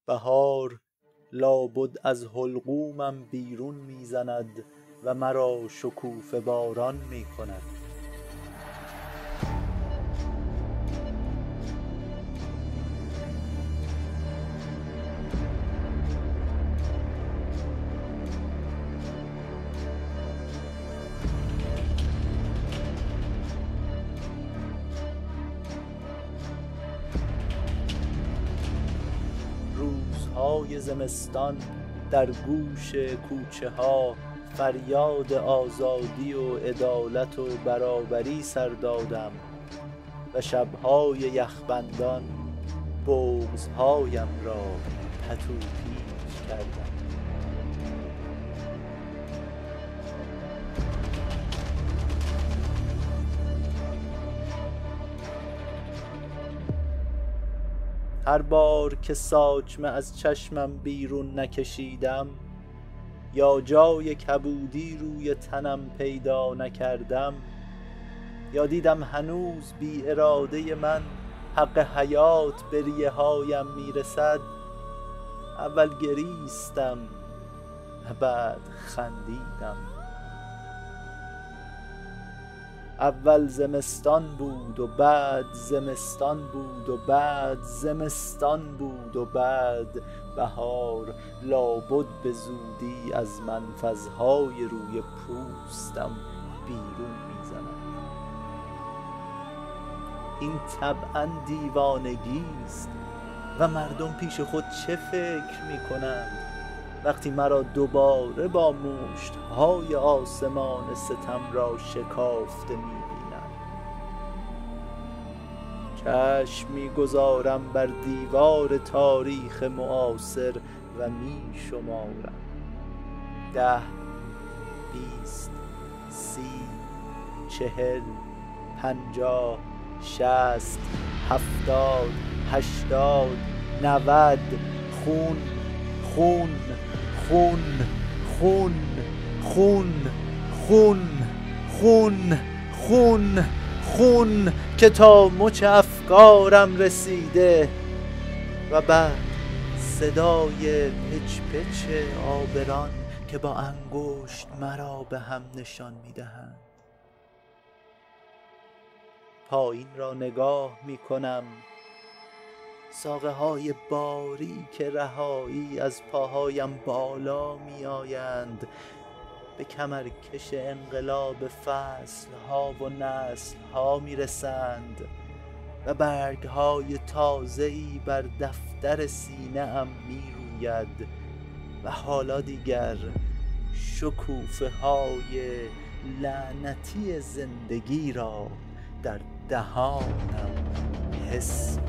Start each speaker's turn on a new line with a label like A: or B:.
A: بهار لابد از حلقومم بیرون میزند و مرا شکوفه باران میکند. روزهای زمستان در گوش کوچه ها فریاد آزادی و عدالت و برابری سر دادم و شبهای یخبندان بغض‌هایم را پتو پیچ کردم. هر بار که ساچمه از چشمم بیرون نکشیدم یا جای کبودی روی تنم پیدا نکردم یا دیدم هنوز بی اراده من حق حیات به ریه هایم میرسد، اول گریستم و بعد خندیدم. اول زمستان بود و بعد زمستان بود و بعد زمستان بود و بعد بهار لابد به زودی از منفذهای روی پوستم بیرون میزند. این طبعا دیوانگی است و مردم پیش خود چه فکر میکنند وقتی مرا دوباره با مشت‌های آسمان ستم را شکافته می‌بینند. چشم می‌گذارم بر دیوار تاریخ معاصر و می‌شمارم 10 20 30 40 50 60 70 80 90 خون خون خون خون خون خون خون خون خون که تا مچ افکارم رسیده و بعد صدای پچ پچ آبران که با انگشت مرا به هم نشان میدهند. پایین را نگاه میکنم، ساقه های باریک رهایی از پاهایم بالا می آیند، به کمرکش انقلاب فصل ها و نسل ها می رسند و برگ های تازه‌ای بر دفتر سینه ام می روید و حالا دیگر شکوفه های لعنتی زندگی را در دهانم حس